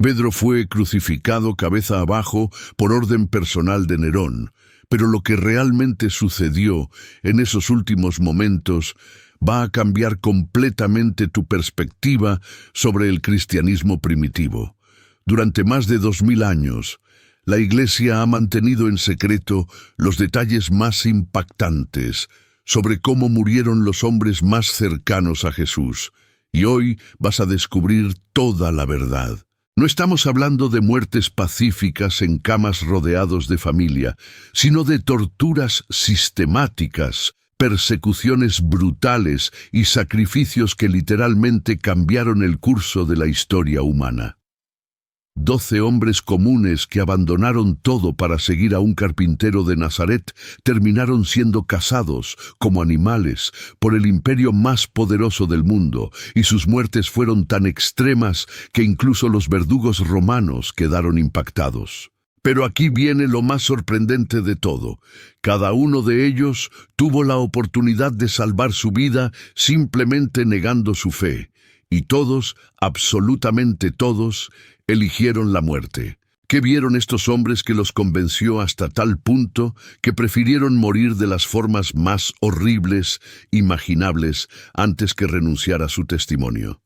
Pedro fue crucificado cabeza abajo por orden personal de Nerón, pero lo que realmente sucedió en esos últimos momentos va a cambiar completamente tu perspectiva sobre el cristianismo primitivo. Durante más de 2000 años, la Iglesia ha mantenido en secreto los detalles más impactantes sobre cómo murieron los hombres más cercanos a Jesús, y hoy vas a descubrir toda la verdad. No estamos hablando de muertes pacíficas en camas rodeados de familia, sino de torturas sistemáticas, persecuciones brutales y sacrificios que literalmente cambiaron el curso de la historia humana. 12 hombres comunes que abandonaron todo para seguir a un carpintero de Nazaret terminaron siendo cazados, como animales, por el imperio más poderoso del mundo, y sus muertes fueron tan extremas que incluso los verdugos romanos quedaron impactados. Pero aquí viene lo más sorprendente de todo. Cada uno de ellos tuvo la oportunidad de salvar su vida simplemente negando su fe. Y todos, absolutamente todos, eligieron la muerte. ¿Qué vieron estos hombres que los convenció hasta tal punto que prefirieron morir de las formas más horribles imaginables antes que renunciar a su testimonio?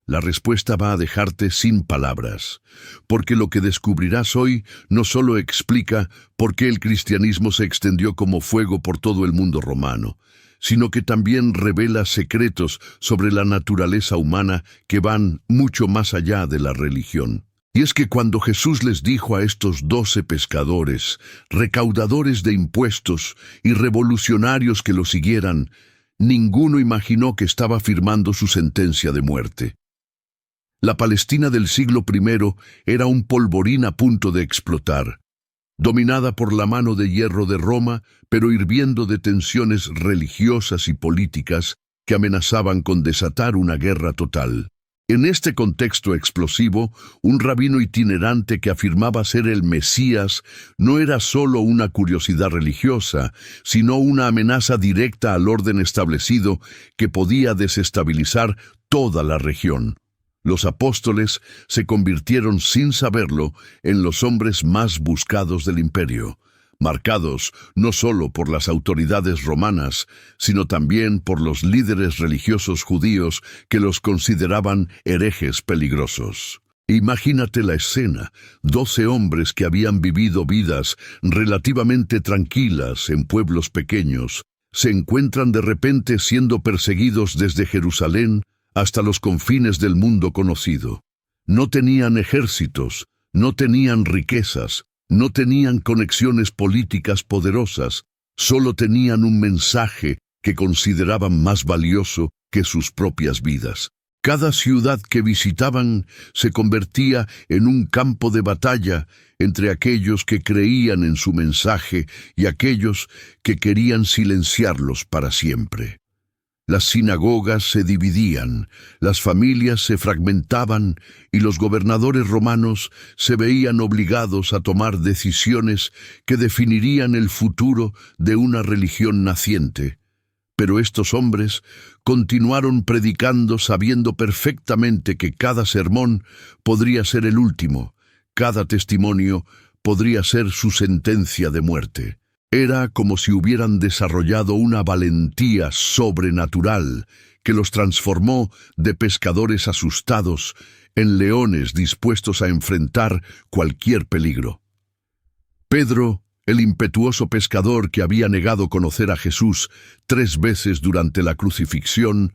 La respuesta va a dejarte sin palabras, porque lo que descubrirás hoy no solo explica por qué el cristianismo se extendió como fuego por todo el mundo romano, sino que también revela secretos sobre la naturaleza humana que van mucho más allá de la religión. Y es que cuando Jesús les dijo a estos 12 pescadores, recaudadores de impuestos y revolucionarios que lo siguieran, ninguno imaginó que estaba firmando su sentencia de muerte. La Palestina del siglo I era un polvorín a punto de explotar, dominada por la mano de hierro de Roma, pero hirviendo de tensiones religiosas y políticas que amenazaban con desatar una guerra total. En este contexto explosivo, un rabino itinerante que afirmaba ser el Mesías no era solo una curiosidad religiosa, sino una amenaza directa al orden establecido que podía desestabilizar toda la región. Los apóstoles se convirtieron sin saberlo en los hombres más buscados del imperio, marcados no solo por las autoridades romanas, sino también por los líderes religiosos judíos que los consideraban herejes peligrosos. Imagínate la escena: 12 hombres que habían vivido vidas relativamente tranquilas en pueblos pequeños, se encuentran de repente siendo perseguidos desde Jerusalén hasta los confines del mundo conocido. No tenían ejércitos, no tenían riquezas, no tenían conexiones políticas poderosas, solo tenían un mensaje que consideraban más valioso que sus propias vidas. Cada ciudad que visitaban se convertía en un campo de batalla entre aquellos que creían en su mensaje y aquellos que querían silenciarlos para siempre. Las sinagogas se dividían, las familias se fragmentaban y los gobernadores romanos se veían obligados a tomar decisiones que definirían el futuro de una religión naciente. Pero estos hombres continuaron predicando sabiendo perfectamente que cada sermón podría ser el último, cada testimonio podría ser su sentencia de muerte. Era como si hubieran desarrollado una valentía sobrenatural que los transformó de pescadores asustados en leones dispuestos a enfrentar cualquier peligro. Pedro, el impetuoso pescador que había negado conocer a Jesús 3 veces durante la crucifixión,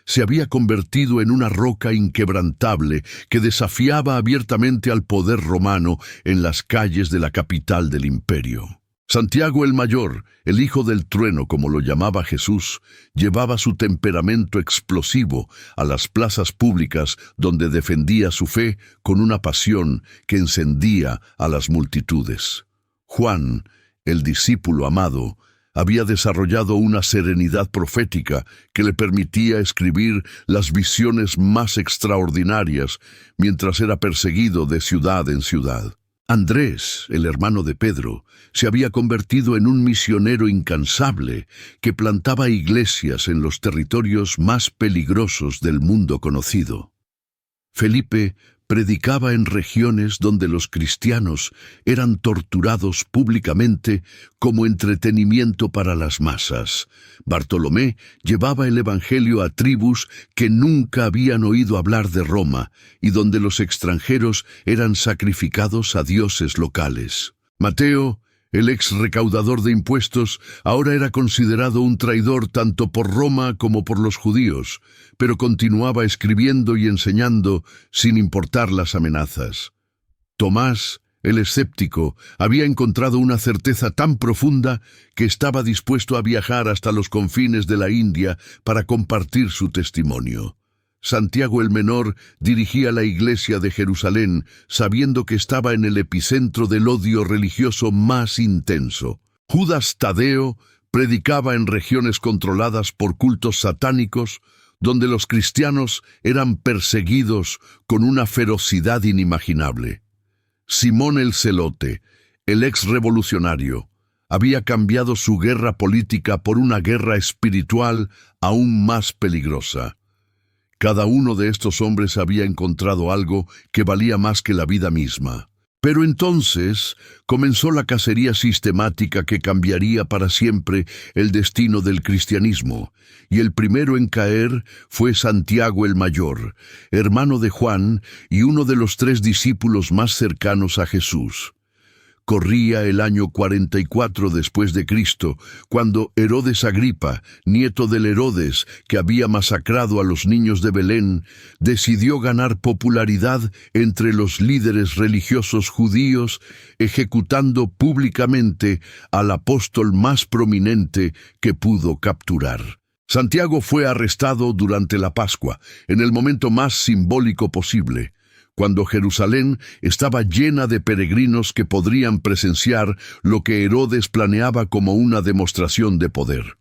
se había convertido en una roca inquebrantable que desafiaba abiertamente al poder romano en las calles de la capital del imperio. Santiago el Mayor, el hijo del trueno como lo llamaba Jesús, llevaba su temperamento explosivo a las plazas públicas donde defendía su fe con una pasión que encendía a las multitudes. Juan, el discípulo amado, había desarrollado una serenidad profética que le permitía escribir las visiones más extraordinarias mientras era perseguido de ciudad en ciudad. Andrés, el hermano de Pedro, se había convertido en un misionero incansable que plantaba iglesias en los territorios más peligrosos del mundo conocido. Felipe, predicaba en regiones donde los cristianos eran torturados públicamente como entretenimiento para las masas. Bartolomé llevaba el Evangelio a tribus que nunca habían oído hablar de Roma y donde los extranjeros eran sacrificados a dioses locales. Mateo, el ex recaudador de impuestos, ahora era considerado un traidor tanto por Roma como por los judíos, pero continuaba escribiendo y enseñando sin importar las amenazas. Tomás, el escéptico, había encontrado una certeza tan profunda que estaba dispuesto a viajar hasta los confines de la India para compartir su testimonio. Santiago el Menor dirigía la iglesia de Jerusalén, sabiendo que estaba en el epicentro del odio religioso más intenso. Judas Tadeo predicaba en regiones controladas por cultos satánicos, donde los cristianos eran perseguidos con una ferocidad inimaginable. Simón el Celote, el ex-revolucionario, había cambiado su guerra política por una guerra espiritual aún más peligrosa. Cada uno de estos hombres había encontrado algo que valía más que la vida misma. Pero entonces comenzó la cacería sistemática que cambiaría para siempre el destino del cristianismo, y el primero en caer fue Santiago el Mayor, hermano de Juan y uno de los 3 discípulos más cercanos a Jesús. Corría el año 44 después de Cristo, cuando Herodes Agripa, nieto del Herodes que había masacrado a los niños de Belén, decidió ganar popularidad entre los líderes religiosos judíos, ejecutando públicamente al apóstol más prominente que pudo capturar. Santiago fue arrestado durante la Pascua, en el momento más simbólico posible, cuando Jerusalén estaba llena de peregrinos que podrían presenciar lo que Herodes planeaba como una demostración de poder.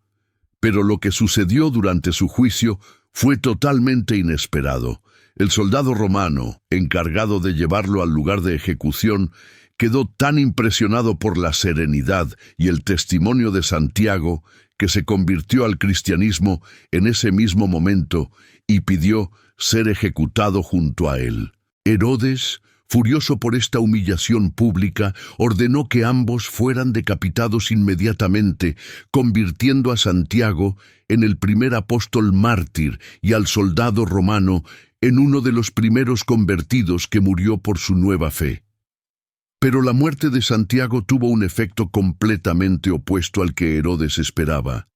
Pero lo que sucedió durante su juicio fue totalmente inesperado. El soldado romano, encargado de llevarlo al lugar de ejecución, quedó tan impresionado por la serenidad y el testimonio de Santiago que se convirtió al cristianismo en ese mismo momento y pidió ser ejecutado junto a él. Herodes, furioso por esta humillación pública, ordenó que ambos fueran decapitados inmediatamente, convirtiendo a Santiago en el primer apóstol mártir y al soldado romano en uno de los primeros convertidos que murió por su nueva fe. Pero la muerte de Santiago tuvo un efecto completamente opuesto al que Herodes esperaba.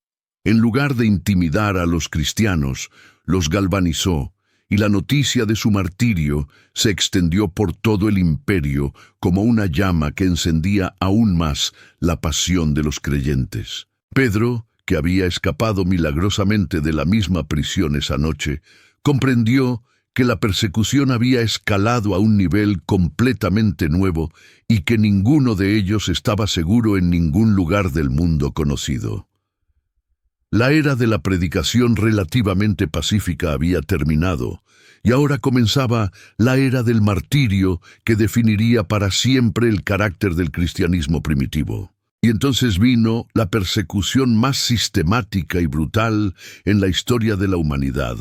En lugar de intimidar a los cristianos, los galvanizó, y la noticia de su martirio se extendió por todo el imperio como una llama que encendía aún más la pasión de los creyentes. Pedro, que había escapado milagrosamente de la misma prisión esa noche, comprendió que la persecución había escalado a un nivel completamente nuevo y que ninguno de ellos estaba seguro en ningún lugar del mundo conocido. La era de la predicación relativamente pacífica había terminado, y ahora comenzaba la era del martirio que definiría para siempre el carácter del cristianismo primitivo. Y entonces vino la persecución más sistemática y brutal en la historia de la humanidad,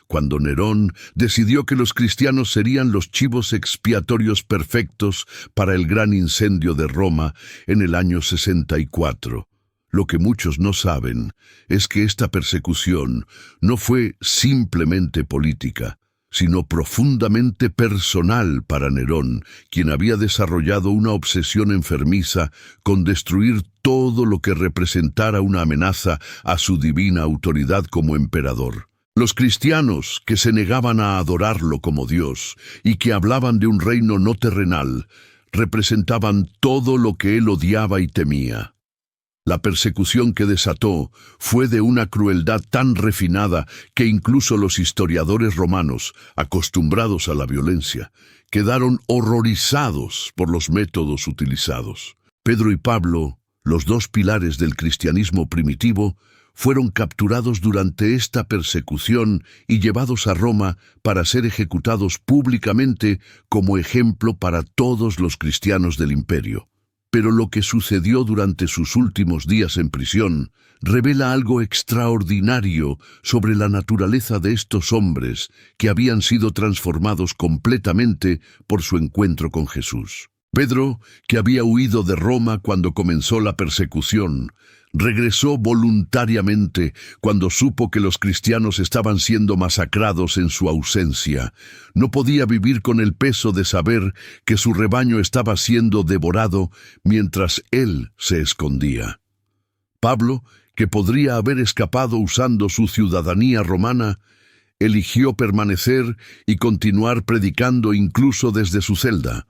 cuando Nerón decidió que los cristianos serían los chivos expiatorios perfectos para el gran incendio de Roma en el año 64. Lo que muchos no saben es que esta persecución no fue simplemente política, sino profundamente personal para Nerón, quien había desarrollado una obsesión enfermiza con destruir todo lo que representara una amenaza a su divina autoridad como emperador. Los cristianos que se negaban a adorarlo como Dios y que hablaban de un reino no terrenal, representaban todo lo que él odiaba y temía. La persecución que desató fue de una crueldad tan refinada que incluso los historiadores romanos, acostumbrados a la violencia, quedaron horrorizados por los métodos utilizados. Pedro y Pablo, los 2 pilares del cristianismo primitivo, fueron capturados durante esta persecución y llevados a Roma para ser ejecutados públicamente como ejemplo para todos los cristianos del imperio. Pero lo que sucedió durante sus últimos días en prisión revela algo extraordinario sobre la naturaleza de estos hombres que habían sido transformados completamente por su encuentro con Jesús. Pedro, que había huido de Roma cuando comenzó la persecución, regresó voluntariamente cuando supo que los cristianos estaban siendo masacrados en su ausencia. No podía vivir con el peso de saber que su rebaño estaba siendo devorado mientras él se escondía. Pablo, que podría haber escapado usando su ciudadanía romana, eligió permanecer y continuar predicando incluso desde su celda,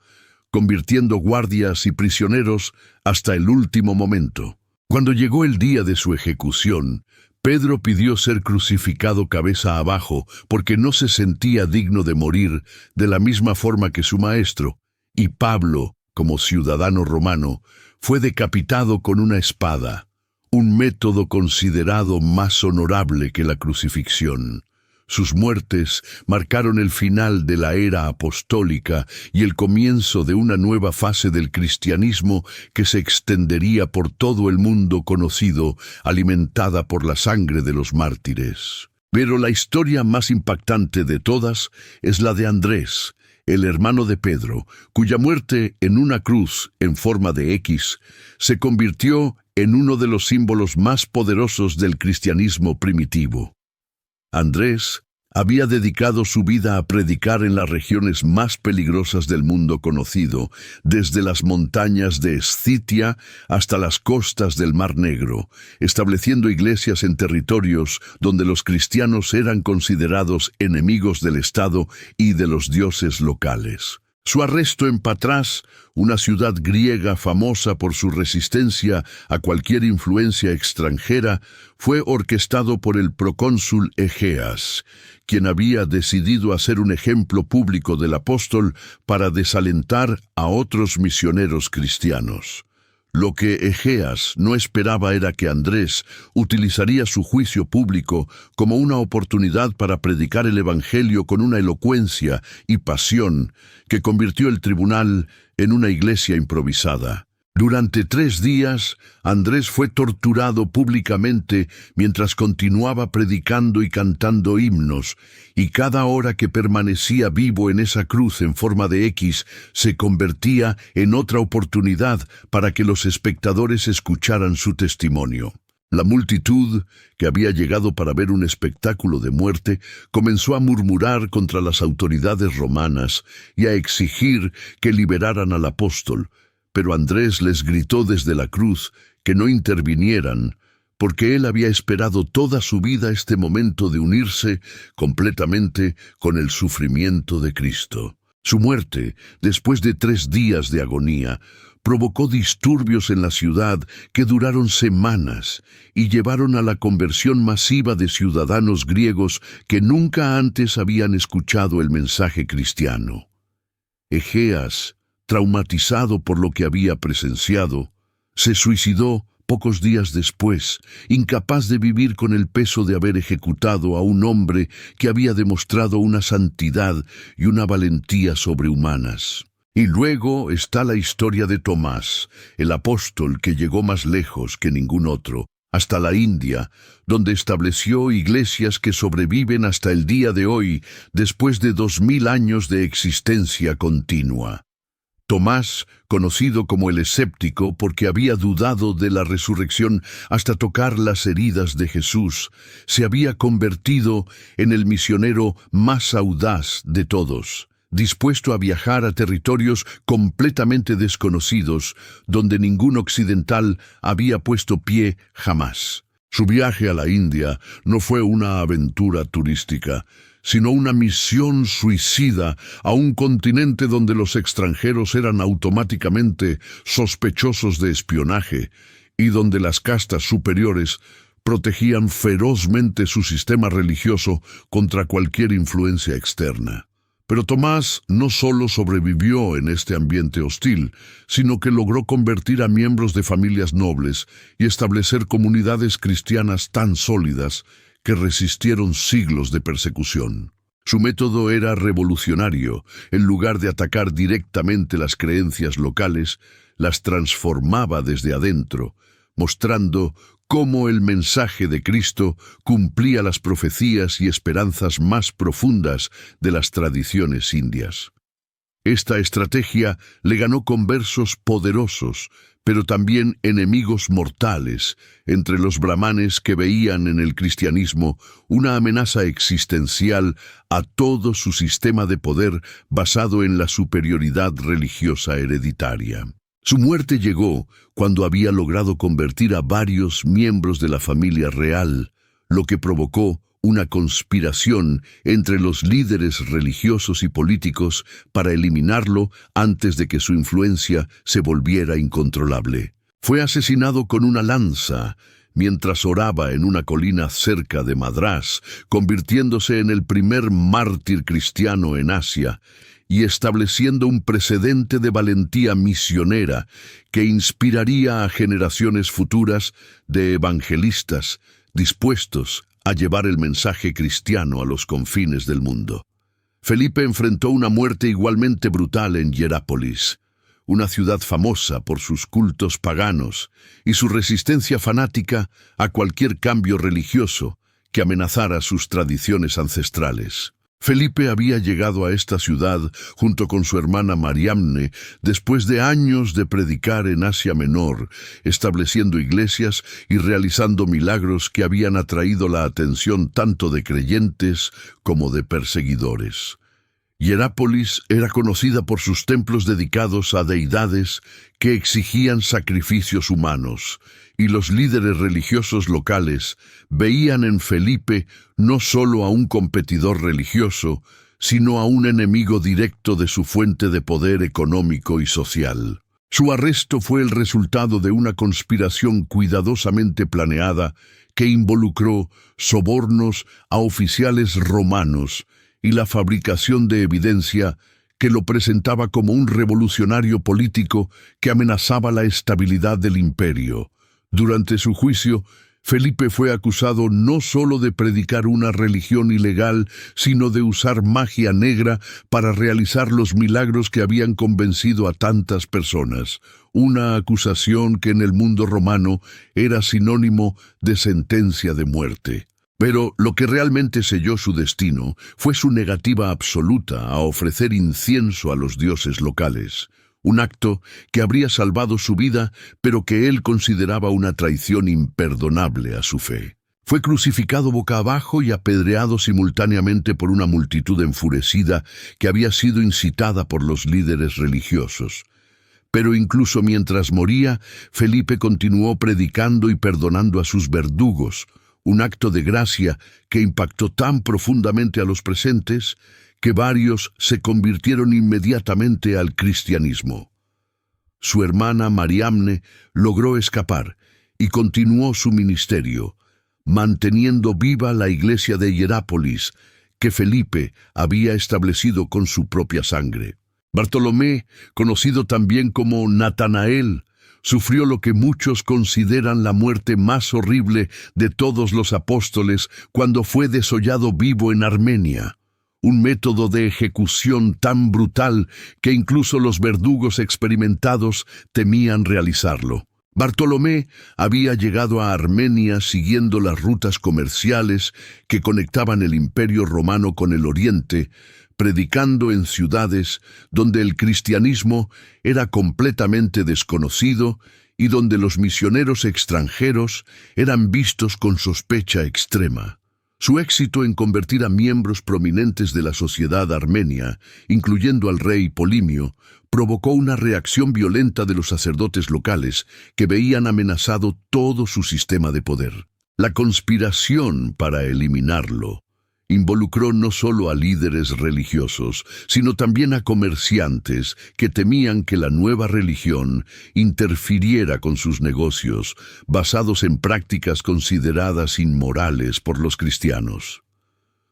convirtiendo guardias y prisioneros hasta el último momento. Cuando llegó el día de su ejecución, Pedro pidió ser crucificado cabeza abajo porque no se sentía digno de morir de la misma forma que su maestro, y Pablo, como ciudadano romano, fue decapitado con una espada, un método considerado más honorable que la crucifixión. Sus muertes marcaron el final de la era apostólica y el comienzo de una nueva fase del cristianismo que se extendería por todo el mundo conocido, alimentada por la sangre de los mártires. Pero la historia más impactante de todas es la de Andrés, el hermano de Pedro, cuya muerte en una cruz en forma de X se convirtió en uno de los símbolos más poderosos del cristianismo primitivo. Andrés había dedicado su vida a predicar en las regiones más peligrosas del mundo conocido, desde las montañas de Escitia hasta las costas del Mar Negro, estableciendo iglesias en territorios donde los cristianos eran considerados enemigos del Estado y de los dioses locales. Su arresto en Patras, una ciudad griega famosa por su resistencia a cualquier influencia extranjera, fue orquestado por el procónsul Egeas, quien había decidido hacer un ejemplo público del apóstol para desalentar a otros misioneros cristianos. Lo que Egeas no esperaba era que Andrés utilizaría su juicio público como una oportunidad para predicar el Evangelio con una elocuencia y pasión que convirtió el tribunal en una iglesia improvisada. Durante 3 días, Andrés fue torturado públicamente mientras continuaba predicando y cantando himnos, y cada hora que permanecía vivo en esa cruz en forma de X se convertía en otra oportunidad para que los espectadores escucharan su testimonio. La multitud, que había llegado para ver un espectáculo de muerte, comenzó a murmurar contra las autoridades romanas y a exigir que liberaran al apóstol. Pero Andrés les gritó desde la cruz que no intervinieran, porque él había esperado toda su vida este momento de unirse completamente con el sufrimiento de Cristo. Su muerte, después de 3 días de agonía, provocó disturbios en la ciudad que duraron semanas y llevaron a la conversión masiva de ciudadanos griegos que nunca antes habían escuchado el mensaje cristiano. Egeas, traumatizado por lo que había presenciado, se suicidó pocos días después, incapaz de vivir con el peso de haber ejecutado a un hombre que había demostrado una santidad y una valentía sobrehumanas. Y luego está la historia de Tomás, el apóstol que llegó más lejos que ningún otro, hasta la India, donde estableció iglesias que sobreviven hasta el día de hoy, después de 2000 años de existencia continua. Tomás, conocido como el escéptico porque había dudado de la resurrección hasta tocar las heridas de Jesús, se había convertido en el misionero más audaz de todos, dispuesto a viajar a territorios completamente desconocidos, donde ningún occidental había puesto pie jamás. Su viaje a la India no fue una aventura turística, sino una misión suicida a un continente donde los extranjeros eran automáticamente sospechosos de espionaje y donde las castas superiores protegían ferozmente su sistema religioso contra cualquier influencia externa. Pero Tomás no solo sobrevivió en este ambiente hostil, sino que logró convertir a miembros de familias nobles y establecer comunidades cristianas tan sólidas que resistieron siglos de persecución. Su método era revolucionario. En lugar de atacar directamente las creencias locales, las transformaba desde adentro, mostrando cómo el mensaje de Cristo cumplía las profecías y esperanzas más profundas de las tradiciones indias. Esta estrategia le ganó conversos poderosos, pero también enemigos mortales entre los brahmanes que veían en el cristianismo una amenaza existencial a todo su sistema de poder basado en la superioridad religiosa hereditaria. Su muerte llegó cuando había logrado convertir a varios miembros de la familia real, lo que provocó una conspiración entre los líderes religiosos y políticos para eliminarlo antes de que su influencia se volviera incontrolable. Fue asesinado con una lanza mientras oraba en una colina cerca de Madrás, convirtiéndose en el primer mártir cristiano en Asia y estableciendo un precedente de valentía misionera que inspiraría a generaciones futuras de evangelistas dispuestos a llevar el mensaje cristiano a los confines del mundo. Felipe enfrentó una muerte igualmente brutal en Hierápolis, una ciudad famosa por sus cultos paganos y su resistencia fanática a cualquier cambio religioso que amenazara sus tradiciones ancestrales. Felipe había llegado a esta ciudad junto con su hermana Mariamne después de años de predicar en Asia Menor, estableciendo iglesias y realizando milagros que habían atraído la atención tanto de creyentes como de perseguidores. Hierápolis era conocida por sus templos dedicados a deidades que exigían sacrificios humanos, y los líderes religiosos locales veían en Felipe no solo a un competidor religioso, sino a un enemigo directo de su fuente de poder económico y social. Su arresto fue el resultado de una conspiración cuidadosamente planeada que involucró sobornos a oficiales romanos y la fabricación de evidencia que lo presentaba como un revolucionario político que amenazaba la estabilidad del imperio. Durante su juicio, Felipe fue acusado no solo de predicar una religión ilegal, sino de usar magia negra para realizar los milagros que habían convencido a tantas personas, una acusación que en el mundo romano era sinónimo de sentencia de muerte. Pero lo que realmente selló su destino fue su negativa absoluta a ofrecer incienso a los dioses locales. Un acto que habría salvado su vida, pero que él consideraba una traición imperdonable a su fe. Fue crucificado boca abajo y apedreado simultáneamente por una multitud enfurecida que había sido incitada por los líderes religiosos. Pero incluso mientras moría, Felipe continuó predicando y perdonando a sus verdugos, un acto de gracia que impactó tan profundamente a los presentes que varios se convirtieron inmediatamente al cristianismo. Su hermana Mariamne logró escapar y continuó su ministerio, manteniendo viva la iglesia de Hierápolis que Felipe había establecido con su propia sangre. Bartolomé, conocido también como Natanael, sufrió lo que muchos consideran la muerte más horrible de todos los apóstoles cuando fue desollado vivo en Armenia. Un método de ejecución tan brutal que incluso los verdugos experimentados temían realizarlo. Bartolomé había llegado a Armenia siguiendo las rutas comerciales que conectaban el Imperio Romano con el Oriente, predicando en ciudades donde el cristianismo era completamente desconocido y donde los misioneros extranjeros eran vistos con sospecha extrema. Su éxito en convertir a miembros prominentes de la sociedad armenia, incluyendo al rey Polimio, provocó una reacción violenta de los sacerdotes locales que veían amenazado todo su sistema de poder. La conspiración para eliminarlo involucró no solo a líderes religiosos, sino también a comerciantes que temían que la nueva religión interfiriera con sus negocios, basados en prácticas consideradas inmorales por los cristianos.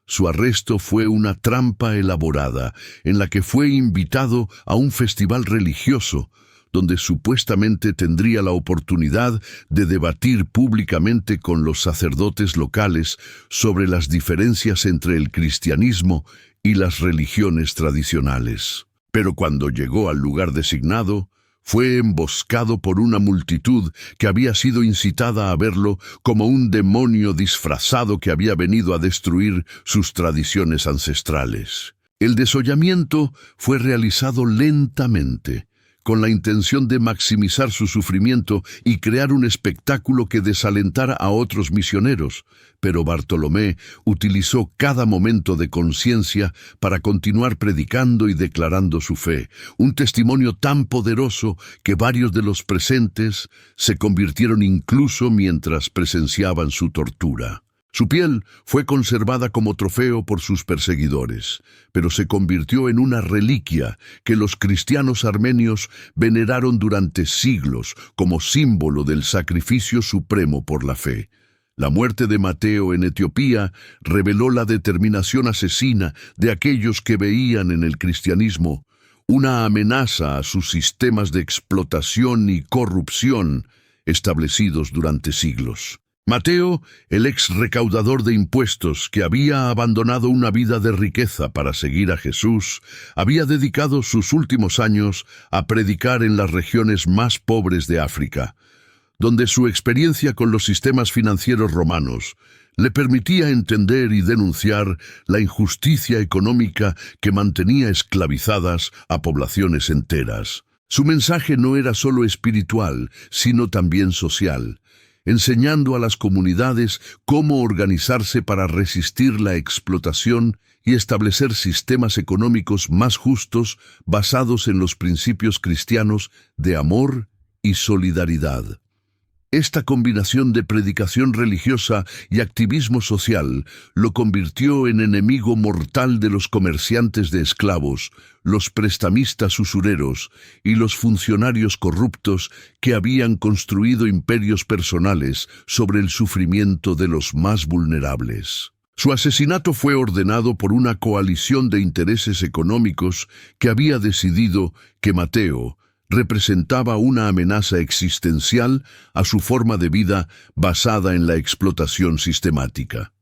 Su arresto fue una trampa elaborada en la que fue invitado a un festival religioso, donde supuestamente tendría la oportunidad de debatir públicamente con los sacerdotes locales sobre las diferencias entre el cristianismo y las religiones tradicionales. Pero cuando llegó al lugar designado, fue emboscado por una multitud que había sido incitada a verlo como un demonio disfrazado que había venido a destruir sus tradiciones ancestrales. El desollamiento fue realizado lentamente, con la intención de maximizar su sufrimiento y crear un espectáculo que desalentara a otros misioneros, pero Bartolomé utilizó cada momento de conciencia para continuar predicando y declarando su fe, un testimonio tan poderoso que varios de los presentes se convirtieron incluso mientras presenciaban su tortura. Su piel fue conservada como trofeo por sus perseguidores, pero se convirtió en una reliquia que los cristianos armenios veneraron durante siglos como símbolo del sacrificio supremo por la fe. La muerte de Mateo en Etiopía reveló la determinación asesina de aquellos que veían en el cristianismo una amenaza a sus sistemas de explotación y corrupción establecidos durante siglos. Mateo, el ex recaudador de impuestos que había abandonado una vida de riqueza para seguir a Jesús, había dedicado sus últimos años a predicar en las regiones más pobres de África, donde su experiencia con los sistemas financieros romanos le permitía entender y denunciar la injusticia económica que mantenía esclavizadas a poblaciones enteras. Su mensaje no era solo espiritual, sino también social, enseñando a las comunidades cómo organizarse para resistir la explotación y establecer sistemas económicos más justos basados en los principios cristianos de amor y solidaridad. Esta combinación de predicación religiosa y activismo social lo convirtió en enemigo mortal de los comerciantes de esclavos, los prestamistas usureros y los funcionarios corruptos que habían construido imperios personales sobre el sufrimiento de los más vulnerables. Su asesinato fue ordenado por una coalición de intereses económicos que había decidido que Mateo representaba una amenaza existencial a su forma de vida basada en la explotación sistemática.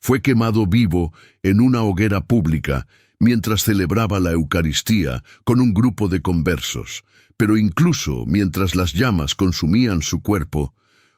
Fue quemado vivo en una hoguera pública mientras celebraba la Eucaristía con un grupo de conversos, pero incluso mientras las llamas consumían su cuerpo,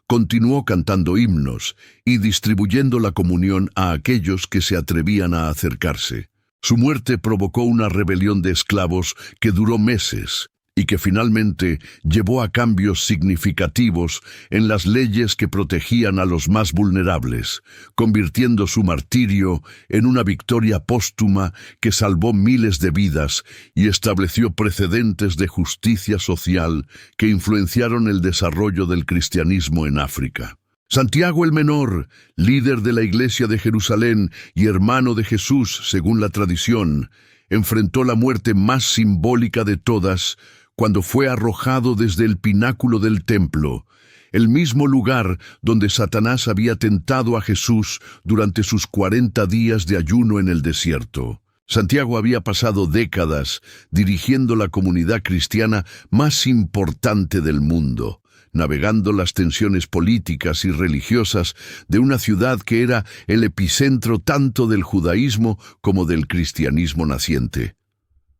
continuó cantando himnos y distribuyendo la comunión a aquellos que se atrevían a acercarse. Su muerte provocó una rebelión de esclavos que duró meses y que finalmente llevó a cambios significativos en las leyes que protegían a los más vulnerables, convirtiendo su martirio en una victoria póstuma que salvó miles de vidas y estableció precedentes de justicia social que influenciaron el desarrollo del cristianismo en África. Santiago el Menor, líder de la Iglesia de Jerusalén y hermano de Jesús según la tradición, enfrentó la muerte más simbólica de todas cuando fue arrojado desde el pináculo del templo, el mismo lugar donde Satanás había tentado a Jesús durante sus 40 días de ayuno en el desierto. Santiago había pasado décadas dirigiendo la comunidad cristiana más importante del mundo, navegando las tensiones políticas y religiosas de una ciudad que era el epicentro tanto del judaísmo como del cristianismo naciente.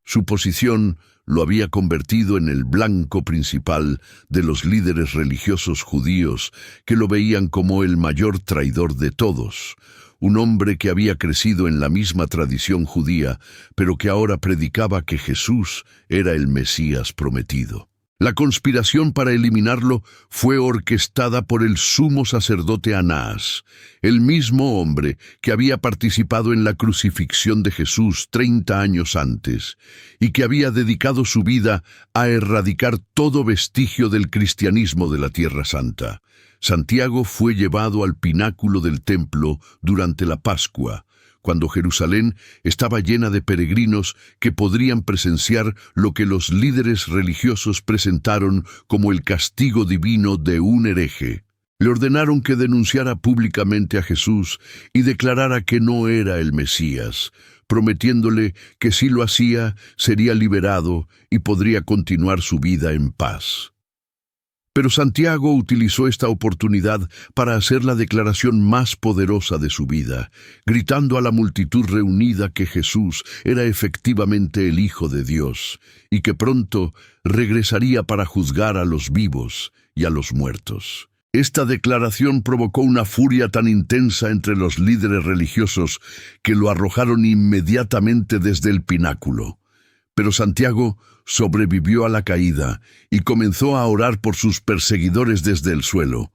Su posición lo había convertido en el blanco principal de los líderes religiosos judíos que lo veían como el mayor traidor de todos, un hombre que había crecido en la misma tradición judía, pero que ahora predicaba que Jesús era el Mesías prometido. La conspiración para eliminarlo fue orquestada por el sumo sacerdote Anás, el mismo hombre que había participado en la crucifixión de Jesús 30 años antes y que había dedicado su vida a erradicar todo vestigio del cristianismo de la Tierra Santa. Santiago fue llevado al pináculo del templo durante la Pascua, cuando Jerusalén estaba llena de peregrinos que podrían presenciar lo que los líderes religiosos presentaron como el castigo divino de un hereje. Le ordenaron que denunciara públicamente a Jesús y declarara que no era el Mesías, prometiéndole que si lo hacía, sería liberado y podría continuar su vida en paz. Pero Santiago utilizó esta oportunidad para hacer la declaración más poderosa de su vida, gritando a la multitud reunida que Jesús era efectivamente el Hijo de Dios y que pronto regresaría para juzgar a los vivos y a los muertos. Esta declaración provocó una furia tan intensa entre los líderes religiosos que lo arrojaron inmediatamente desde el pináculo. Pero Santiago sobrevivió a la caída y comenzó a orar por sus perseguidores desde el suelo,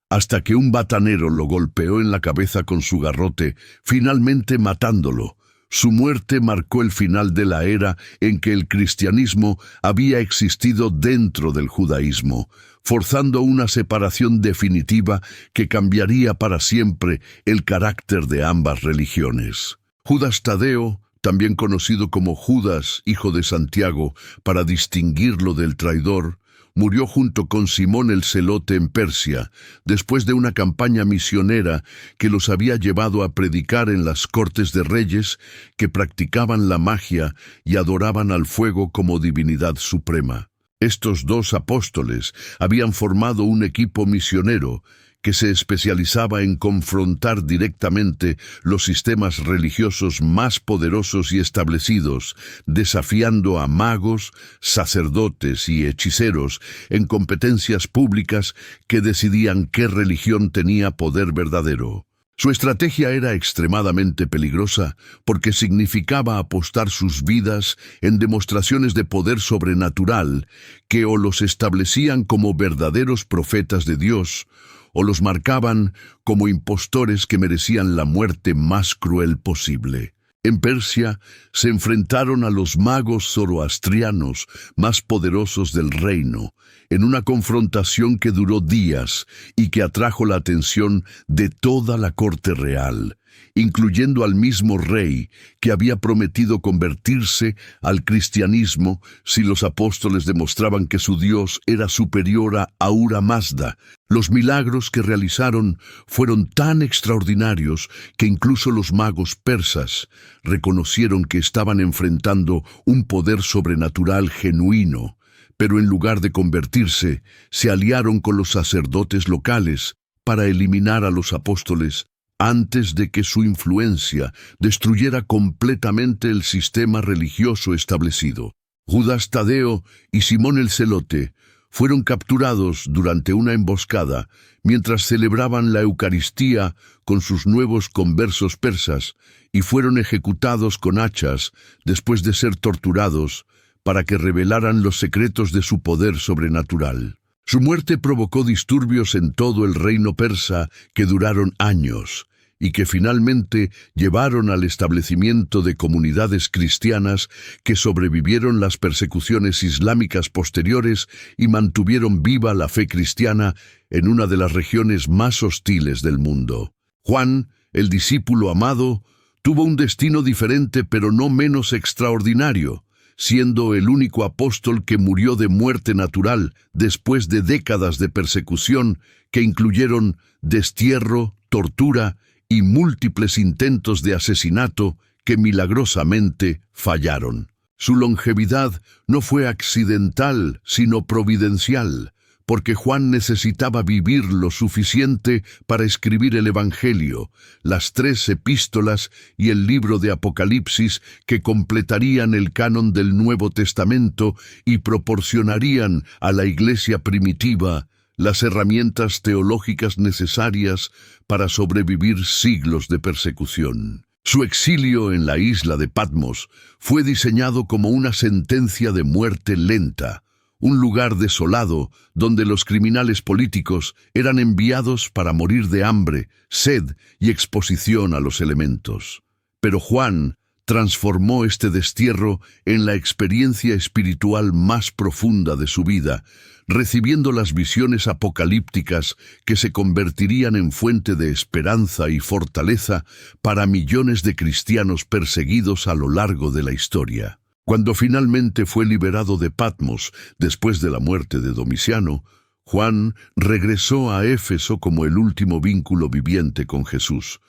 hasta que un batanero lo golpeó en la cabeza con su garrote, finalmente matándolo. Su muerte marcó el final de la era en que el cristianismo había existido dentro del judaísmo, forzando una separación definitiva que cambiaría para siempre el carácter de ambas religiones. Judas Tadeo, también conocido como Judas, hijo de Santiago, para distinguirlo del traidor, murió junto con Simón el Celote en Persia, después de una campaña misionera que los había llevado a predicar en las cortes de reyes que practicaban la magia y adoraban al fuego como divinidad suprema. Estos dos apóstoles habían formado un equipo misionero que se especializaba en confrontar directamente los sistemas religiosos más poderosos y establecidos, desafiando a magos, sacerdotes y hechiceros en competencias públicas que decidían qué religión tenía poder verdadero. Su estrategia era extremadamente peligrosa porque significaba apostar sus vidas en demostraciones de poder sobrenatural que o los establecían como verdaderos profetas de Dios o los marcaban como impostores que merecían la muerte más cruel posible. En Persia se enfrentaron a los magos zoroastrianos más poderosos del reino, en una confrontación que duró días y que atrajo la atención de toda la corte real, incluyendo al mismo rey que había prometido convertirse al cristianismo si los apóstoles demostraban que su Dios era superior a Ahura Mazda. Los milagros que realizaron fueron tan extraordinarios que incluso los magos persas reconocieron que estaban enfrentando un poder sobrenatural genuino, pero en lugar de convertirse, se aliaron con los sacerdotes locales para eliminar a los apóstoles antes de que su influencia destruyera completamente el sistema religioso establecido. Judas Tadeo y Simón el Celote fueron capturados durante una emboscada mientras celebraban la Eucaristía con sus nuevos conversos persas y fueron ejecutados con hachas después de ser torturados para que revelaran los secretos de su poder sobrenatural. Su muerte provocó disturbios en todo el reino persa que duraron años y que finalmente llevaron al establecimiento de comunidades cristianas que sobrevivieron las persecuciones islámicas posteriores y mantuvieron viva la fe cristiana en una de las regiones más hostiles del mundo. Juan, el discípulo amado, tuvo un destino diferente pero no menos extraordinario, siendo el único apóstol que murió de muerte natural después de décadas de persecución que incluyeron destierro, tortura y múltiples intentos de asesinato que milagrosamente fallaron. Su longevidad no fue accidental, sino providencial, porque Juan necesitaba vivir lo suficiente para escribir el Evangelio, las 3 epístolas y el libro de Apocalipsis que completarían el canon del Nuevo Testamento y proporcionarían a la iglesia primitiva las herramientas teológicas necesarias para sobrevivir siglos de persecución. Su exilio en la isla de Patmos fue diseñado como una sentencia de muerte lenta, un lugar desolado donde los criminales políticos eran enviados para morir de hambre, sed y exposición a los elementos. Pero Juan transformó este destierro en la experiencia espiritual más profunda de su vida, recibiendo las visiones apocalípticas que se convertirían en fuente de esperanza y fortaleza para millones de cristianos perseguidos a lo largo de la historia. Cuando finalmente fue liberado de Patmos después de la muerte de Domiciano, Juan regresó a Éfeso como el último vínculo viviente con Jesús,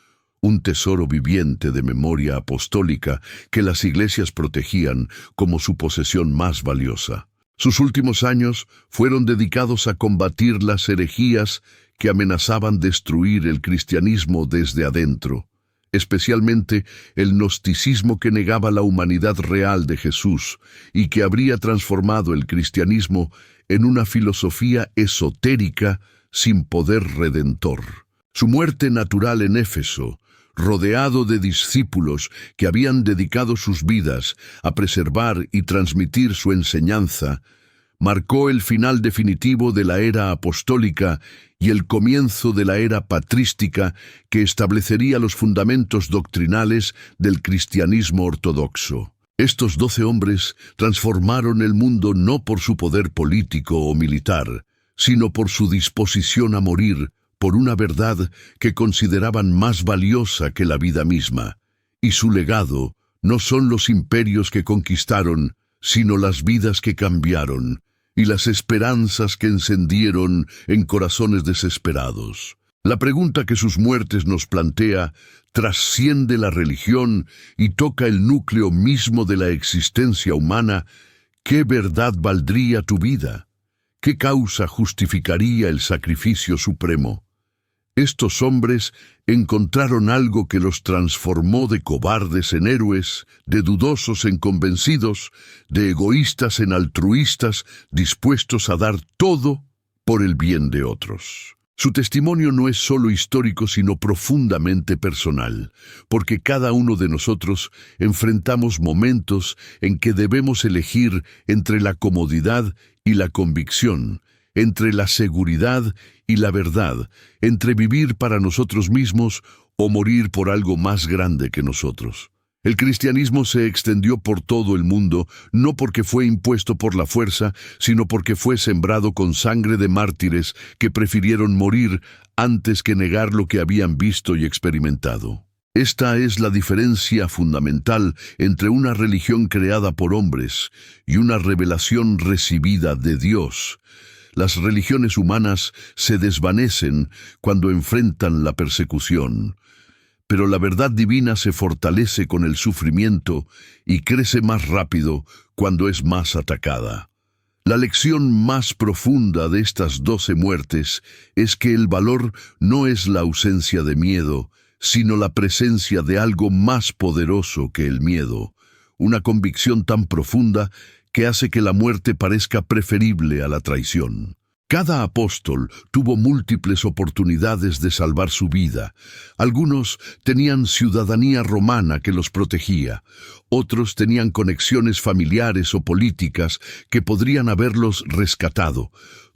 un tesoro viviente de memoria apostólica que las iglesias protegían como su posesión más valiosa. Sus últimos años fueron dedicados a combatir las herejías que amenazaban destruir el cristianismo desde adentro, especialmente el gnosticismo que negaba la humanidad real de Jesús y que habría transformado el cristianismo en una filosofía esotérica sin poder redentor. Su muerte natural en Éfeso, rodeado de discípulos que habían dedicado sus vidas a preservar y transmitir su enseñanza, marcó el final definitivo de la era apostólica y el comienzo de la era patrística que establecería los fundamentos doctrinales del cristianismo ortodoxo. Estos 12 hombres transformaron el mundo no por su poder político o militar, sino por su disposición a morir por una verdad que consideraban más valiosa que la vida misma, y su legado no son los imperios que conquistaron, sino las vidas que cambiaron, y las esperanzas que encendieron en corazones desesperados. La pregunta que sus muertes nos plantea trasciende la religión y toca el núcleo mismo de la existencia humana. ¿Qué verdad valdría tu vida? ¿Qué causa justificaría el sacrificio supremo? Estos hombres encontraron algo que los transformó de cobardes en héroes, de dudosos en convencidos, de egoístas en altruistas, dispuestos a dar todo por el bien de otros. Su testimonio no es solo histórico, sino profundamente personal, porque cada uno de nosotros enfrentamos momentos en que debemos elegir entre la comodidad y la convicción, entre la seguridad y la verdad, entre vivir para nosotros mismos o morir por algo más grande que nosotros. El cristianismo se extendió por todo el mundo, no porque fue impuesto por la fuerza, sino porque fue sembrado con sangre de mártires que prefirieron morir antes que negar lo que habían visto y experimentado. Esta es la diferencia fundamental entre una religión creada por hombres y una revelación recibida de Dios. Las religiones humanas se desvanecen cuando enfrentan la persecución, pero la verdad divina se fortalece con el sufrimiento y crece más rápido cuando es más atacada. La lección más profunda de estas 12 muertes es que el valor no es la ausencia de miedo, sino la presencia de algo más poderoso que el miedo, una convicción tan profunda que hace que la muerte parezca preferible a la traición. Cada apóstol tuvo múltiples oportunidades de salvar su vida. Algunos tenían ciudadanía romana que los protegía. Otros tenían conexiones familiares o políticas que podrían haberlos rescatado.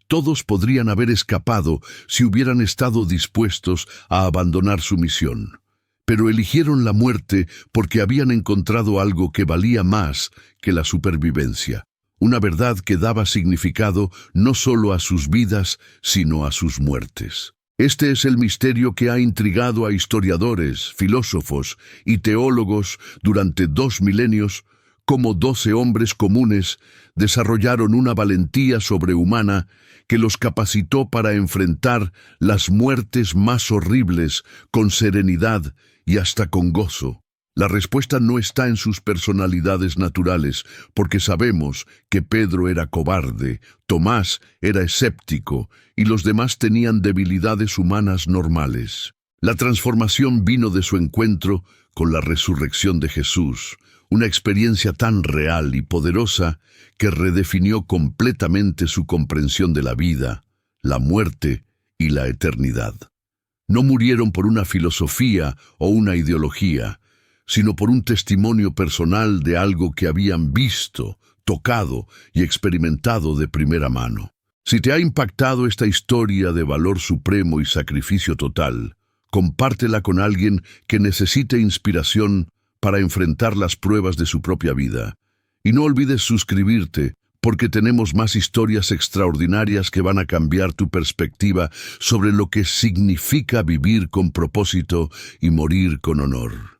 Todos podrían haber escapado si hubieran estado dispuestos a abandonar su misión. Pero eligieron la muerte porque habían encontrado algo que valía más que la supervivencia. Una verdad que daba significado no solo a sus vidas, sino a sus muertes. Este es el misterio que ha intrigado a historiadores, filósofos y teólogos durante 2 milenios, cómo 12 hombres comunes desarrollaron una valentía sobrehumana que los capacitó para enfrentar las muertes más horribles con serenidad y hasta con gozo. La respuesta no está en sus personalidades naturales, porque sabemos que Pedro era cobarde, Tomás era escéptico y los demás tenían debilidades humanas normales. La transformación vino de su encuentro con la resurrección de Jesús, una experiencia tan real y poderosa que redefinió completamente su comprensión de la vida, la muerte y la eternidad. No murieron por una filosofía o una ideología, sino por un testimonio personal de algo que habían visto, tocado y experimentado de primera mano. Si te ha impactado esta historia de valor supremo y sacrificio total, compártela con alguien que necesite inspiración para enfrentar las pruebas de su propia vida. Y no olvides suscribirte, porque tenemos más historias extraordinarias que van a cambiar tu perspectiva sobre lo que significa vivir con propósito y morir con honor.